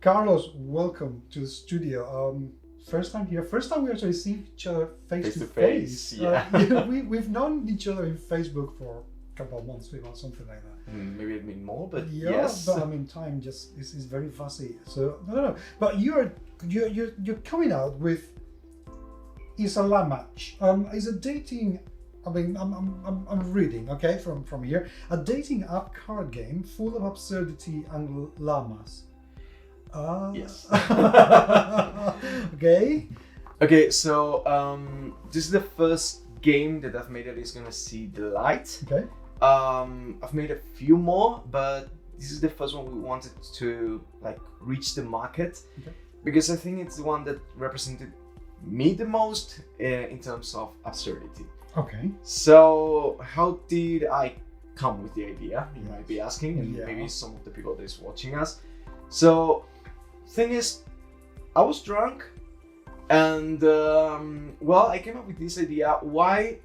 Carlos, welcome to the studio. First time here. First time we actually see each other face to face. Yeah. We've known each other in Facebook for a couple of months, 3 months, something like that. Maybe a bit more, but Yeah, yes. but I mean, time just is very fussy. So no. But you're coming out with is a Llamatch. Is a dating. I mean, I'm reading, okay, from here. A dating app card game full of absurdity and llamas. Yes. Okay. Okay, so this is the first game that I've made that is gonna see the light. Okay. I've made a few more, but this is the first one we wanted to like reach the market, Okay. because I think it's the one that represented me the most in terms of absurdity. Okay. So how did I come with the idea? You might be asking, and Yeah. maybe some of the people that is watching us. So thing is, I was drunk, and well, I came up with this idea. Why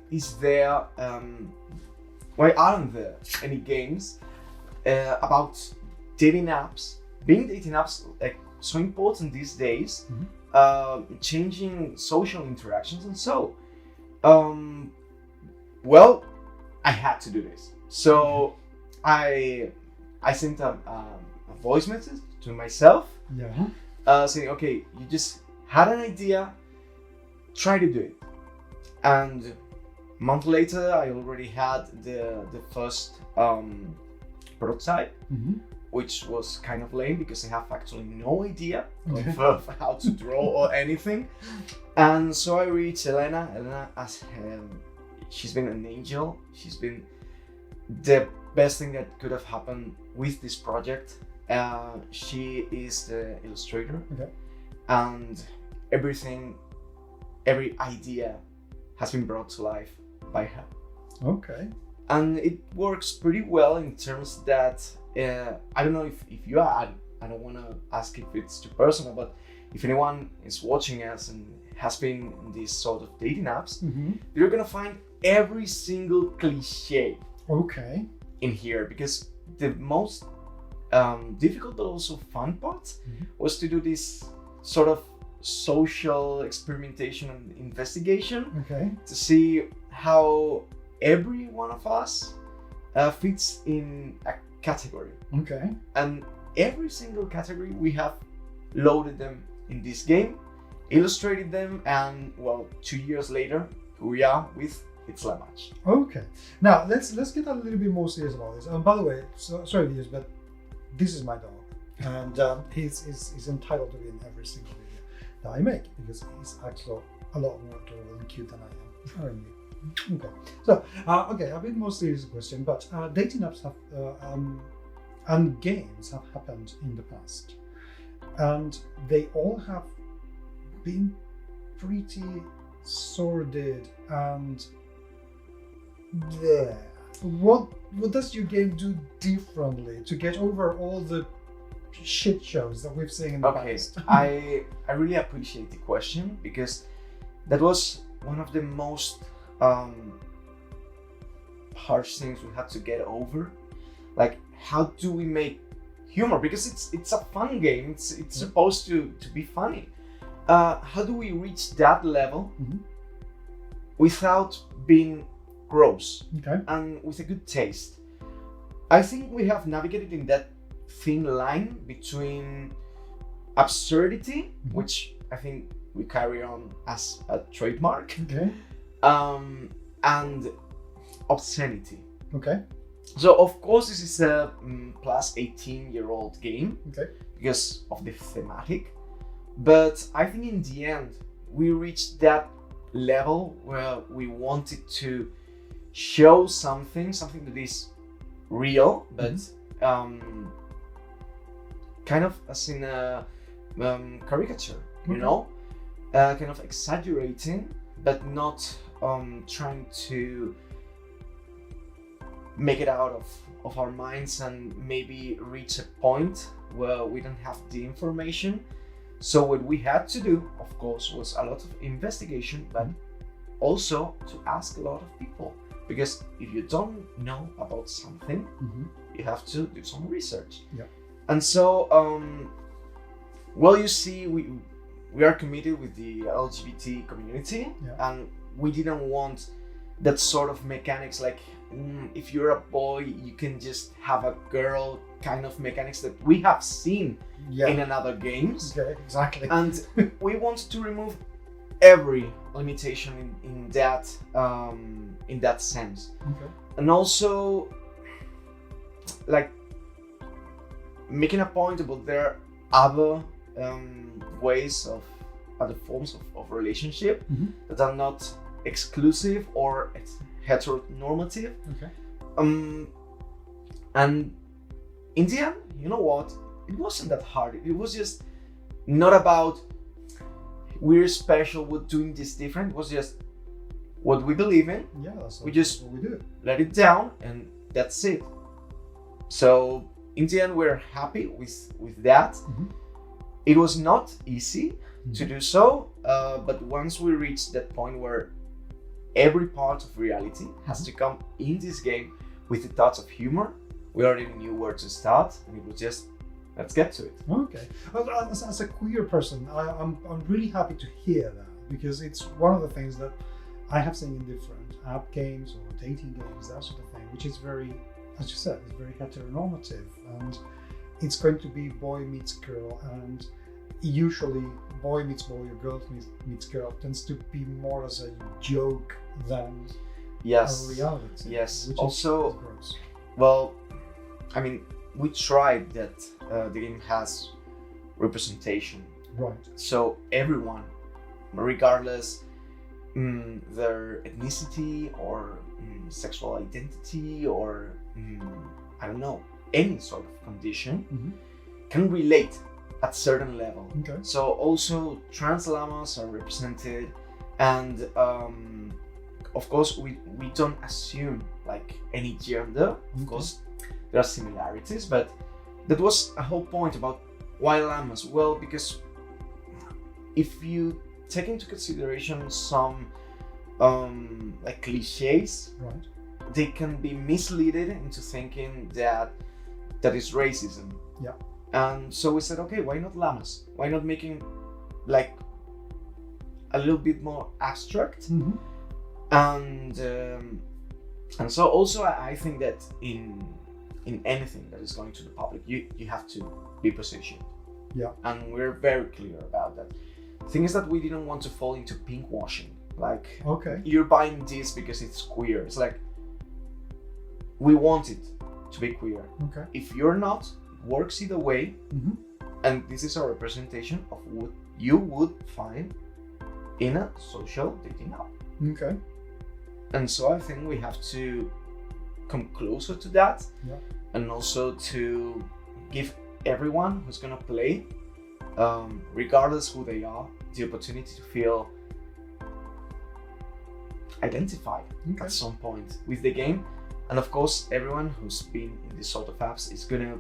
aren't there any games about dating apps? Being dating apps like so important these days, changing social interactions, and so well, I had to do this. So I sent a voice message to myself, saying, okay, you just had an idea, try to do it. And a month later, I already had the first prototype, which was kind of lame because I have actually no idea of how to draw or anything. And so I reached Elena. Elena, as she's been an angel. She's been the best thing that could have happened with this project. She is the illustrator, and every idea has been brought to life by her. Okay. And it works pretty well in terms that I don't know if you are. I don't want to ask if it's too personal, but if anyone is watching us and has been in these sort of dating apps, you're gonna find every single cliche in here, because the most difficult but also fun part was to do this sort of social experimentation and investigation to see how every one of us fits in a category. And every single category we have loaded them in this game, illustrated them, and well, 2 years later, here we are with It's Llamatch. Okay. Now let's get a little bit more serious about this. By the way, sorry viewers, but this is my dog, and he's entitled to be in every single video that I make, because he's actually a lot more adorable and cute than I am. Aren't you? Okay. So a bit more serious question, but dating apps have and games have happened in the past, and they all have been pretty sordid and yeah. What does your game do differently to get over all the shit shows that we've seen in the past? I really appreciate the question, because that was one of the most harsh things we had to get over. Like, how do we make humor? Because it's a fun game. It's supposed to be funny. How do we reach that level without being gross and with a good taste? I think we have navigated in that thin line between absurdity, which I think we carry on as a trademark, and obscenity. So of course this is a plus 18-year-old game because of the thematic, but I think in the end we reached that level where we wanted to show something that is real, but kind of as in a caricature, you know, kind of exaggerating, but not trying to make it out of our minds and maybe reach a point where we don't have the information. So what we had to do, of course, was a lot of investigation, but also to ask a lot of people. Because if you don't know about something, you have to do some research. And so Well, you see, we are committed with the LGBT community, and we didn't want that sort of mechanics like if you're a boy, you can just have a girl kind of mechanics that we have seen in another games. Okay, exactly. And we wanted to remove every limitation in that sense. Okay. And also, like, making a point about there are other ways of other forms of relationship that are not exclusive or heteronormative. Okay. And in the end, you know what? It wasn't that hard. It was just not about we're special, we're doing this different. It was just what we believe in. Yeah, that's we just what we do. Let it down, and that's it. So in the end, we're happy with that. It was not easy to do so, but once we reached that point where every part of reality has to come in this game with a touch of humor, we already knew where to start, and it was just, let's get to it. Okay. As a queer person, I'm really happy to hear that, because it's one of the things that I have seen in different app games or dating games, that sort of thing, which is very, as you said, it's very heteronormative, and it's going to be boy meets girl, and usually boy meets boy or girl meets girl tends to be more as a joke than a reality. Yes. Which also, is gross. Well, I mean, we tried that the game has representation. Right. So everyone, regardless their ethnicity or sexual identity or I don't know, any sort of condition, can relate at certain level. Okay. So also trans llamas are represented, and of course we don't assume like any gender. Of course there are similarities, but that was a whole point about why llamas. Well, because if you take into consideration some like cliches, right, they can be misleaded into thinking that is racism. Yeah. And so we said, okay, why not llamas? Why not making like a little bit more abstract? And so also I think that in anything that is going to the public, you have to be positioned. Yeah. And we're very clear about that. The thing is that we didn't want to fall into pink washing. Like, okay, you're buying this because it's queer. It's like, we want it to be queer. Okay. If you're not, it works either way. And this is a representation of what you would find in a social dating app. Okay. And so I think we have to come closer to that. Yeah. And also to give everyone who's gonna play, regardless who they are, the opportunity to feel identified at some point with the game. And of course, everyone who's been in this sort of apps is gonna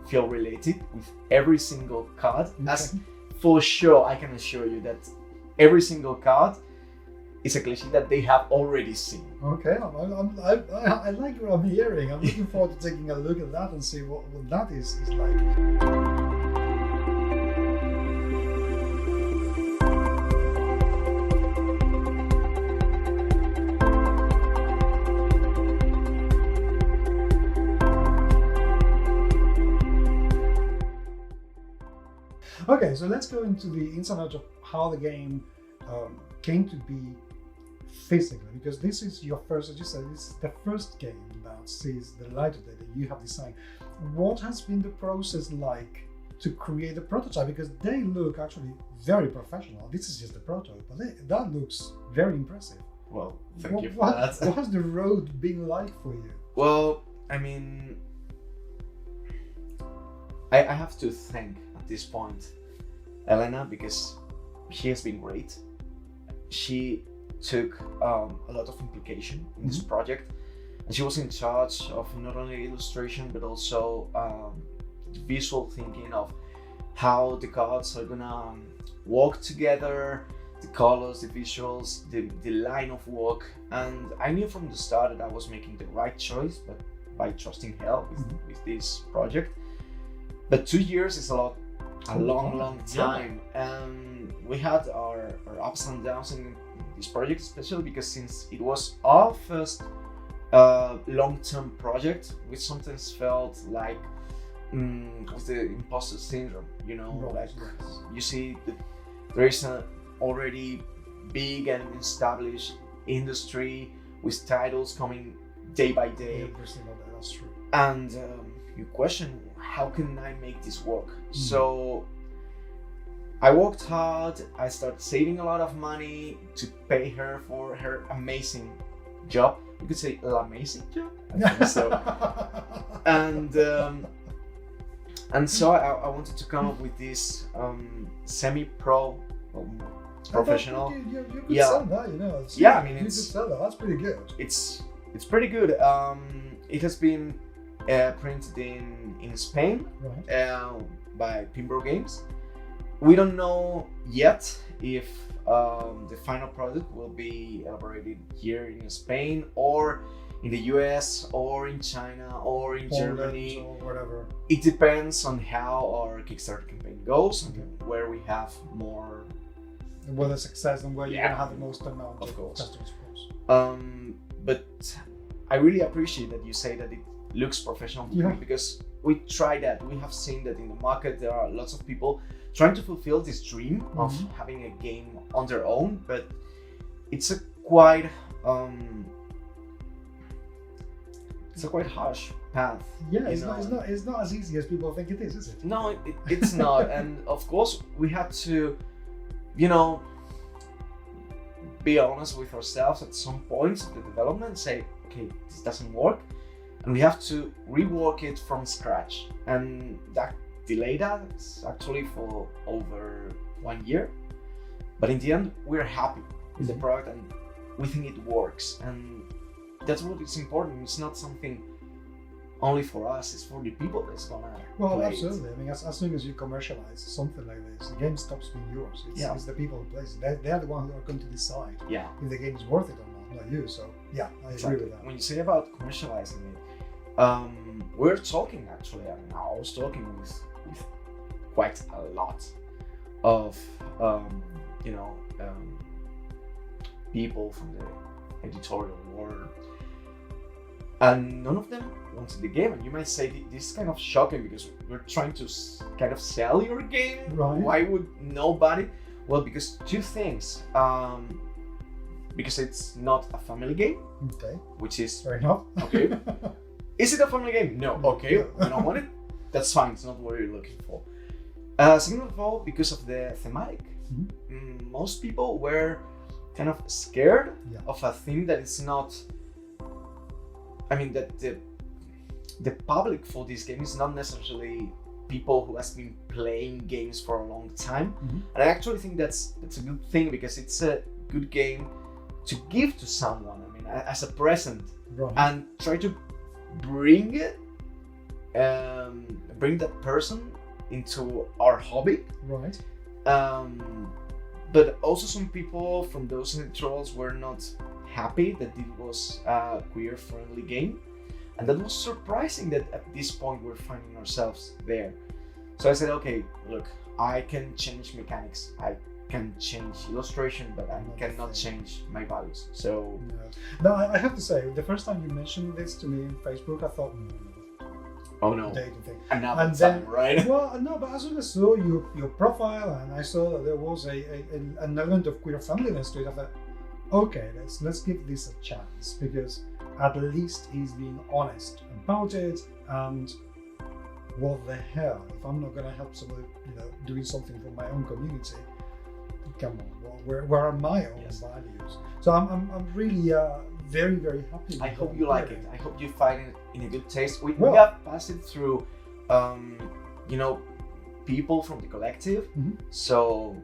feel related with every single card. As for sure, I can assure you that every single card is a cliche that they have already seen. Okay, I like what I'm hearing. I'm looking forward to taking a look at that and see what that is like. Okay, so let's go into the ins and outs of how the game came to be physically, because this is your first, as you said, this is the first game that sees the light of day that you have designed. What has been the process like to create a prototype? Because they look actually very professional. This is just a prototype, but that looks very impressive. Well, thank you for that. What has the road been like for you? Well, I mean, I have to thank at this point Elena, because she has been great. She took a lot of implication in this project, and she was in charge of not only illustration but also visual thinking of how the cards are gonna walk together, the colors, the visuals, the line of work. And I knew from the start that I was making the right choice, but by trusting her with this project. But 2 years is a lot a long time, and we had our ups and downs in this project, especially because since it was our first long-term project, we sometimes felt like with the imposter syndrome, you know, like you see that there is a already big and established industry with titles coming day by day. That's true. And you question, how can I make this work? So I worked hard. I started saving a lot of money to pay her for her amazing job. You could say amazing job. I think so. And so I wanted to come up with this semi-pro professional. You could sell that, you know. I mean, you could sell that. That's pretty good. It's pretty good. It has been printed in Spain, by Pinball Games. We don't know yet if the final product will be elaborated here in Spain or in the US or in China or in Poland Germany or whatever. It depends on how our Kickstarter campaign goes and where we have more, where the success and where you're gonna have the most amount of customers, of course. But I really appreciate that you say that it looks professional because we try that. We have seen that in the market there are lots of people trying to fulfill this dream of having a game on their own, but it's a quite harsh path. Yeah, it's not as easy as people think it is it? No, it's not. And of course we had to, you know, be honest with ourselves at some points of the development and say, okay, this doesn't work, and we have to rework it from scratch. And that delayed us actually for over 1 year. But in the end, we're happy with the product and we think it works. And that's what is important. It's not something only for us, it's for the people that's gonna play absolutely. I mean, as soon as you commercialize something like this, the game stops being yours. It's the people who play it. They're the ones who are going to decide if the game is worth it or not you. So I agree with that. When you say about commercializing it, we're talking actually, I mean, I was talking with quite a lot of people from the editorial world, and none of them wanted the game. And you might say this is kind of shocking because we're trying to kind of sell your game. Right. Why would nobody? Well, because two things. Because it's not a family game. Okay. Which is fair enough. Okay. Is it a family game? No. Okay. We don't want it. That's fine. It's not what you're looking for. Second of all, because of the thematic. Most people were kind of scared of a theme that is not. I mean, that the public for this game is not necessarily people who has been playing games for a long time. And I actually think that's a good thing because it's a good game to give to someone. I mean, as a present, and try to bring it, bring that person into our hobby. Right. But also some people from those editorials were not happy that it was a queer-friendly game, and that was surprising that at this point we're finding ourselves there. So I said, okay, look, I can change mechanics, I can change illustration, but I cannot change my values. So no, I have to say, the first time you mentioned this to me on Facebook, I thought, oh no, and then, right? Well, no, but as soon as I saw your profile and I saw that there was an element of queer friendliness to it, I thought, okay, let's give this a chance, because at least he's being honest about it. And what the hell, if I'm not gonna help somebody, doing something for my own community, come on, where are my own values? So I'm really very, very happy. I hope you like it. I hope you find it in a good taste. We have passed it through, people from the collective, so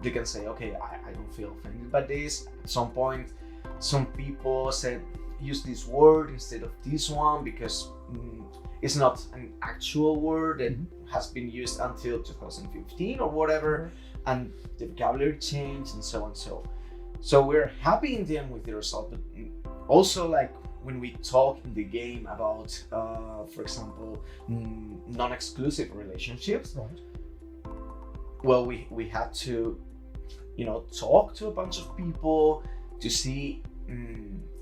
they can say, okay, I don't feel offended by this. At some point, some people said, use this word instead of this one because it's not an actual word that has been used until 2015 or whatever, and the vocabulary changed and so on. So we're happy in the end with the result, but also like when we talk in the game about, for example, non-exclusive relationships, well, we had to, talk to a bunch of people to see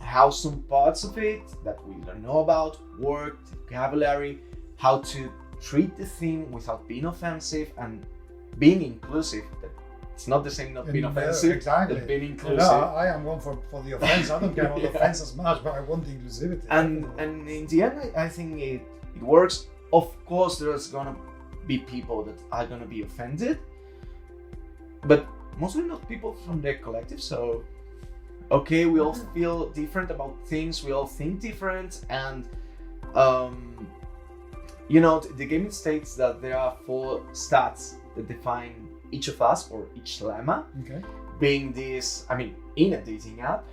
how some parts of it that we don't know about work, vocabulary, how to treat the theme without being offensive and being inclusive. It's not the same not being offensive, exactly. than being inclusive. I am one for the offense. I don't care about the offense as much, but I want the inclusivity. And in the end, I think it works. Of course, there's gonna be people that are gonna be offended, but mostly not people from the collective. So, okay, we all feel different about things. We all think different, and the game states that there are 4 stats that define each of us or each llama. Okay. Being this, in a dating app,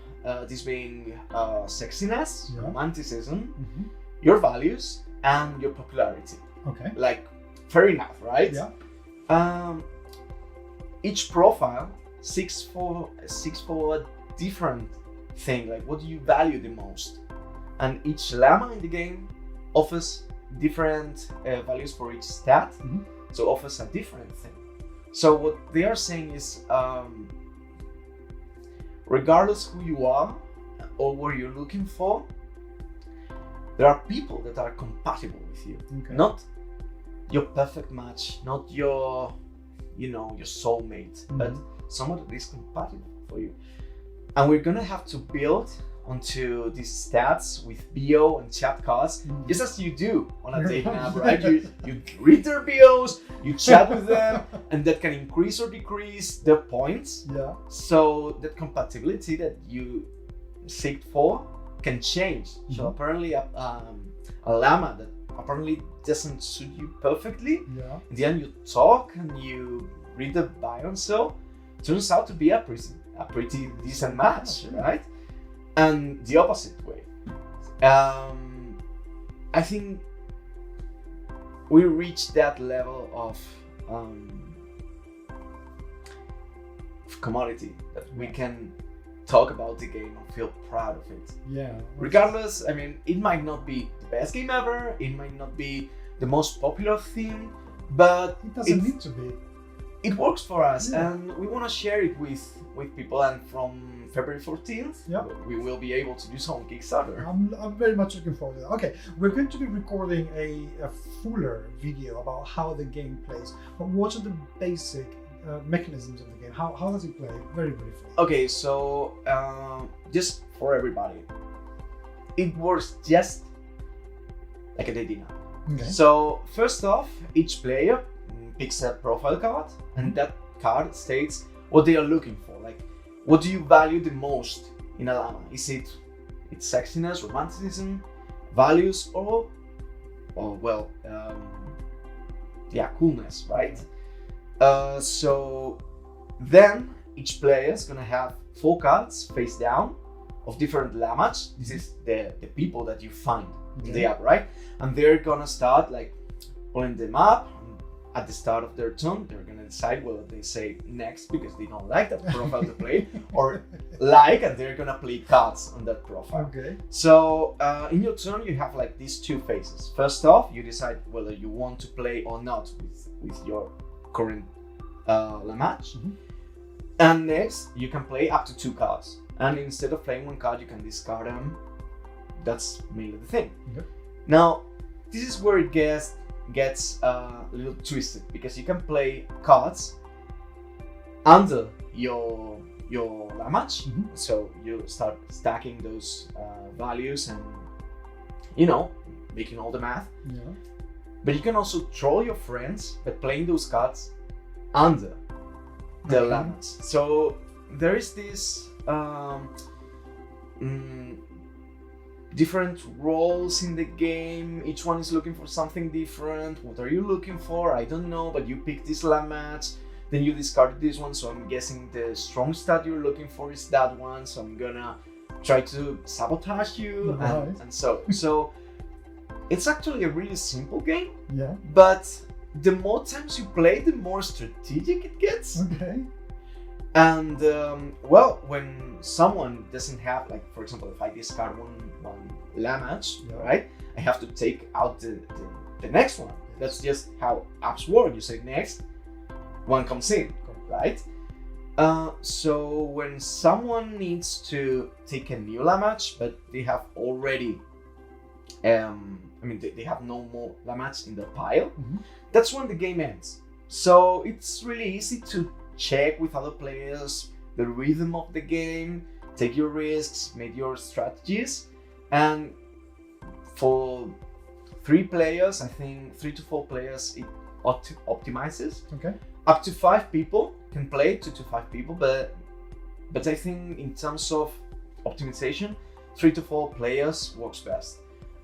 this being sexiness, romanticism, your values, and your popularity. Okay. Like, fair enough, right? Yeah. Each profile seeks for a different thing. Like, what do you value the most? And each llama in the game offers different values for each stat, so offers a different thing. So what they are saying is, regardless who you are or what you're looking for, there are people that are compatible with you. Okay. Not your perfect match, not your soulmate, but someone that is compatible for you. And we're gonna have to build onto these stats with bio and chat cards, just as you do on a dating app, right? You read their bios, you chat with them, and that can increase or decrease their points. Yeah. So that compatibility that you seek for can change. So apparently a llama that apparently doesn't suit you perfectly, in the end you talk and you read the bio and so turns out to be a pretty decent match, right? And the opposite way. I think we reached that level of commodity that we can talk about the game and feel proud of it. Yeah. Regardless, it might not be the best game ever, it might not be the most popular theme, but it doesn't need to be. It works for us, and we want to share it with people. And from February 14th, we will be able to do some on Kickstarter. I'm very much looking forward to that. Okay, we're going to be recording a fuller video about how the game plays, but what are the basic mechanisms of the game? How does it play? Very briefly. Okay, so just for everybody, it works just like a dating app. Okay. So first off, each player picks a profile card, and that card states what they are looking for. Like, what do you value the most in a llama? Is it its sexiness, romanticism, values, or coolness, right? So then each player is gonna have 4 cards face down of different llamatch. This is the people that you find in the app, right? And they're gonna start like pulling them up. At the start of their turn, they're gonna decide whether they say next because they don't like that profile to play, or and they're gonna play cards on that profile. Okay. So in your turn, you have like these 2 phases. First off, you decide whether you want to play or not with your current Llamatch. And next, you can play up to 2 cards. And instead of playing 1 card, you can discard them. That's mainly the thing. Okay. Now, this is where it gets a little twisted, because you can play cards under your Llamatch. So you start stacking those values and making all the math. But you can also troll your friends by playing those cards under the Llamatch. So there is this different roles in the game. Each one is looking for something different. What are you looking for? I don't know, but you pick this Llamatch, then you discarded this one, so I'm guessing the strong stat you're looking for is that one, so I'm gonna try to sabotage you. And so it's actually a really simple game, but the more times you play, the more strategic it gets. Okay. And when someone doesn't have, like, for example, if I discard one Llamatch, right, I have to take out the next one. That's just how apps work. You say next, one comes in, right? So when someone needs to take a new Llamatch, but they have already, they have no more Llamatch in the pile, that's when the game ends. So it's really easy to check with other players the rhythm of the game, take your risks, make your strategies, and for 3 players, I think 3 to 4 players, it optimizes. Okay. Up to 5 people can play, 2 to 5 people, but I think in terms of optimization, 3 to 4 players works best.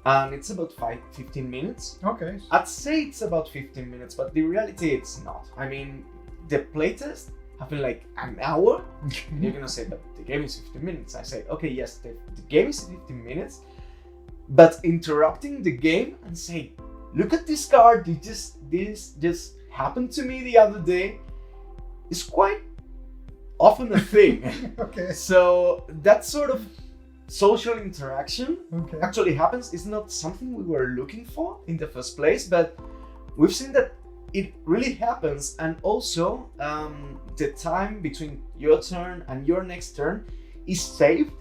And it's about 15 minutes. Okay. I'd say it's about 15 minutes, but the reality it's not. I mean, the playtest happened like an hour. You're gonna say, but the game is 15 minutes. I say, okay, yes, the game is 15 minutes, but interrupting the game and say, look at this card, this just happened to me the other day, is quite often a thing. Okay. So that sort of social interaction Okay. actually happens. It's not something we were looking for in the first place, but we've seen that it really happens. And also the time between your turn and your next turn is saved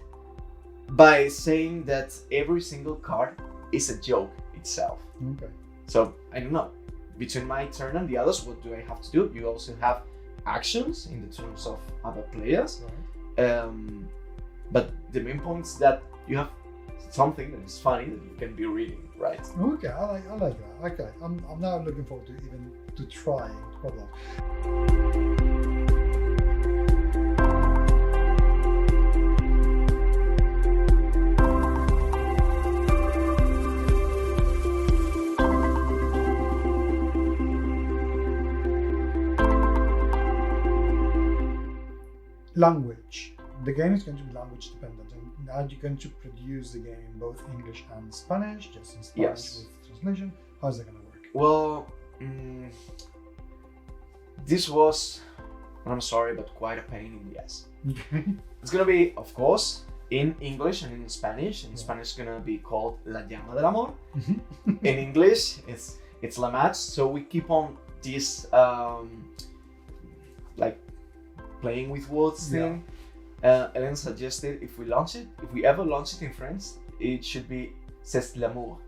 by saying that every single card is a joke itself. Okay. So I don't know, between my turn and the others, what do I have to do? You also have actions in the terms of other players. Right. But the main point is that you have something that is funny that you can be reading, right? Okay, I like that. Okay, I'm now looking forward to trying quite a lot. Language. The game is going to be language dependent, and are you going to produce the game in both English and Spanish, just in Spanish Yes. with translation? How's that going to work? Well, this was, I'm sorry, but quite a pain in the ass. Okay. It's gonna be, of course, in English and in Spanish. In Spanish, it's gonna be called La Llama del Amor. In English, it's Llamatch. So we keep on this like playing with words thing. Elena suggested if we ever launch it in French, it should be C'est l'amour.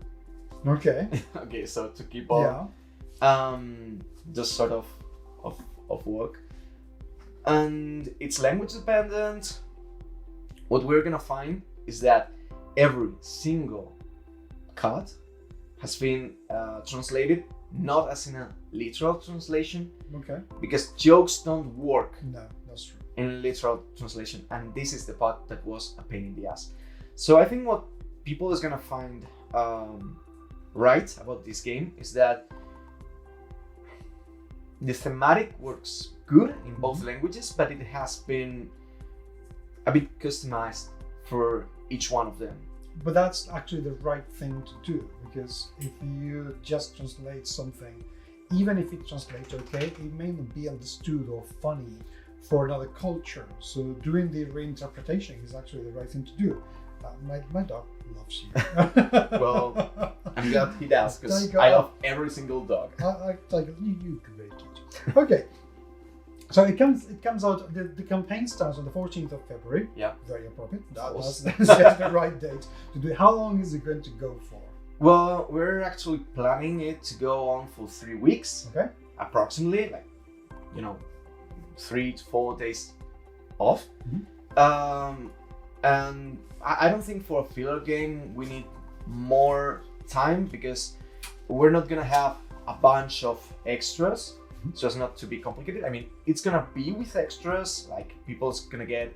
Okay. Okay, so to keep on just sort of work. And it's language dependent. What we're gonna find is that every single card has been translated, not as in a literal translation, Okay. because jokes don't work No, that's true. in literal translation, and this is the part that was a pain in the ass. So I think what people is gonna find right about this game is that the thematic works good in both languages, but it has been a bit customized for each one of them. But that's actually the right thing to do, because if you just translate something, even if it translates okay, it may not be understood or funny for another culture. So doing the reinterpretation is actually the right thing to do. My dog loves you. Well, I'm glad he does, because Tiger. I love every single dog. Tiger, you can very cute. Okay. So it comes out, the campaign starts on the 14th of February. Yeah. Very appropriate. course. That's just the right date to do it. How long is it going to go for? Well, we're actually planning it to go on for 3 weeks, Okay. approximately, like, 3 to 4 days off. And I don't think for a filler game we need more time, because we're not gonna have a bunch of extras, so it's not to be complicated. I mean, it's gonna be with extras, like people's gonna get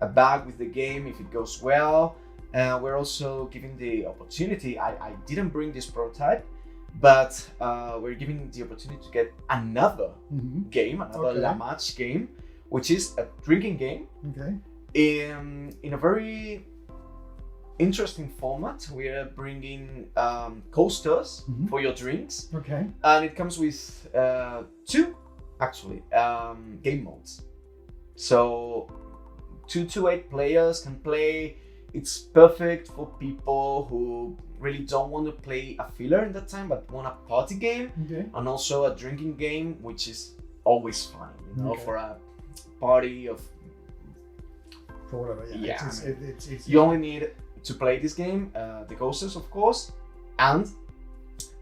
a bag with the game if it goes well. We're also giving the opportunity, I didn't bring this prototype, but we're giving the opportunity to get another game, another Llamatch game, which is a drinking game. Okay. In a very interesting format. We are bringing coasters for your drinks. Okay. And it comes with 2 actually game modes. So 2 to 8 players can play. It's perfect for people who really don't want to play a filler in that time, but want a party game, Okay. and also a drinking game, which is always fun, for a party of for whatever. Yeah, It's you only need to play this game, the Ghosters, of course, and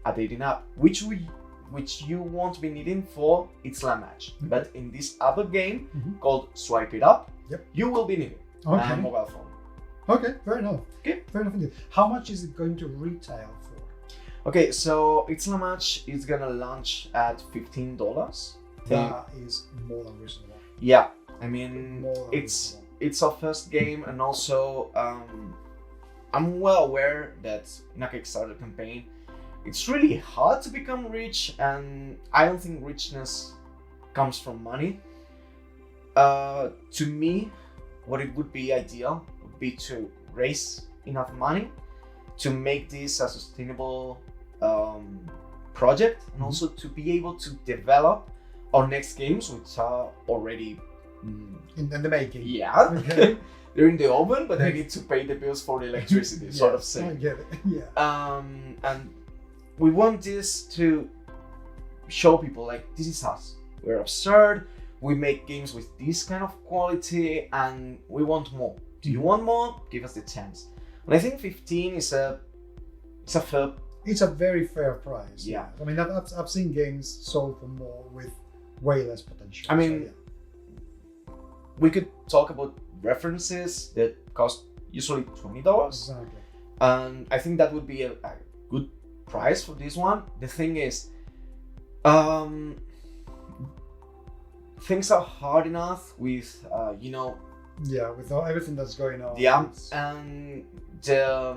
a dating app, which you won't be needing for its Llamatch. But in this other game called Swipe It Up, you will be needing a mobile phone. Okay, fair enough. Okay, fair enough indeed. How much is it going to retail for? Okay, so its Llamatch is gonna launch at $15. That is more than reasonable. Yeah, I mean, it's our first game, and also I'm well aware that in a Kickstarter campaign, it's really hard to become rich, and I don't think richness comes from money. To me, what it would be ideal would be to raise enough money to make this a sustainable project, and also to be able to develop our next games, which are already in the making. Yeah, okay. They're in the oven, but I need to pay the bills for the electricity, sort of thing. I get it. Yeah. And we want this to show people like, this is us. We're absurd. We make games with this kind of quality, and we want more. Do you want more? Give us the chance. And I think 15 is a fair. It's a very fair price. Yeah. I mean, I've seen games sold for more with way less potential. I mean, we could talk about references that cost usually $20. Exactly. And I think that would be a good price for this one. The thing is, things are hard enough with, yeah, with everything that's going on. Yeah, and the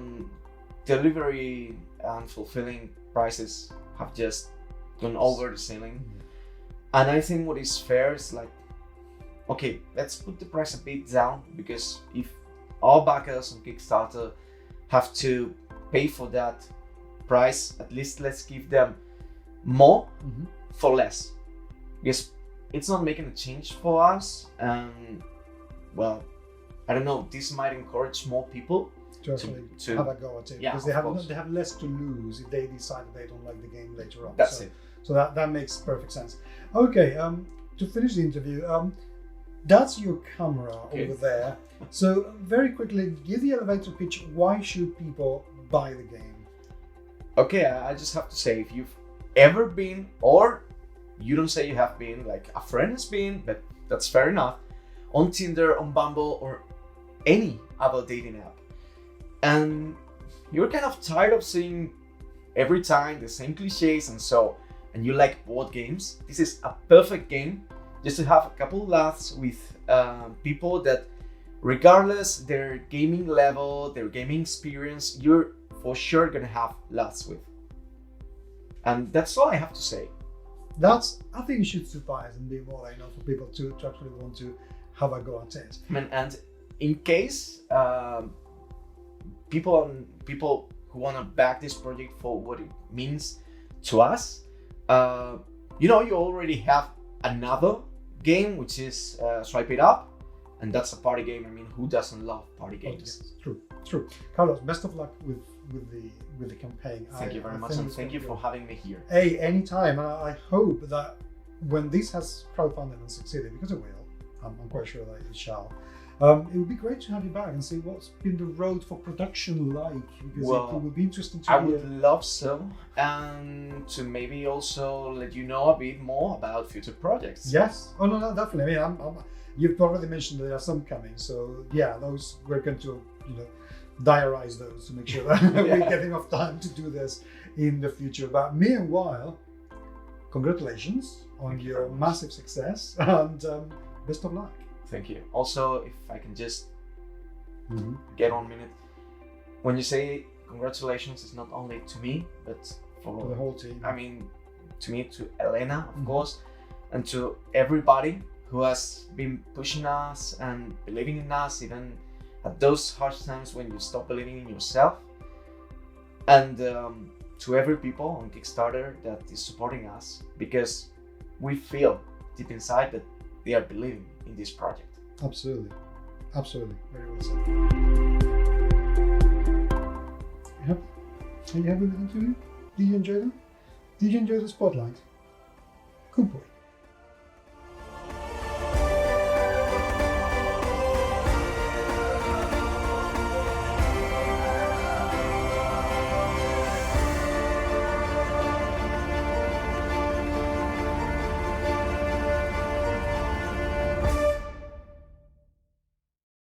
delivery and fulfilling prices have just gone over the ceiling. And I think what is fair is like, okay, let's put the price a bit down, because if our backers on Kickstarter have to pay for that price, at least let's give them more for less. Because it's not making a change for us, and well, I don't know, this might encourage more people to have a go at it, because they have less to lose if they decide that they don't like the game later on. That's it. So that makes perfect sense. Okay, to finish the interview, that's your camera over there. So very quickly, give the elevator pitch. Why should people buy the game? Okay, I just have to say, if you've ever been, or you don't say you have been, like a friend has been, but that's fair enough, on Tinder, on Bumble, or any other dating app, and you're kind of tired of seeing every time the same cliches and you like board games, this is a perfect game just to have a couple laughs with people that, regardless their gaming level, their gaming experience, you're for sure gonna have laughs with. And that's all I have to say. I think it should suffice and be more for people to actually want to have a go at it. And in case people who want to back this project for what it means to us, you already have another game, which is Swipe It Up, and that's a party game. I mean, who doesn't love party games? Yes, true. Carlos, best of luck with the campaign. Thank you very much, and thank you for having me here. Hey, anytime. I hope that when this has crowdfunded and succeeded, because it will, I'm quite sure that it shall, it would be great to have you back and see what's been the road for production like, because it would be interesting to hear. I would love so, and to maybe also let you know a bit more about future projects. Yes. Oh no, definitely. I mean, you've already mentioned that there are some coming, so yeah, those we're going to diarize those to make sure that we get enough time to do this in the future. But meanwhile, congratulations on your massive success, and best of luck. Thank you. Also, if I can just get 1 minute, when you say congratulations, it's not only to me, but for the whole team. I mean, to me, to Elena, of course, and to everybody who has been pushing us and believing in us, even at those harsh times when you stop believing in yourself. And to every people on Kickstarter that is supporting us, because we feel deep inside that they are believing in this project. Absolutely. Very well said. Are you happy with the interview? Did you enjoy them? Did you enjoy the spotlight? Good boy.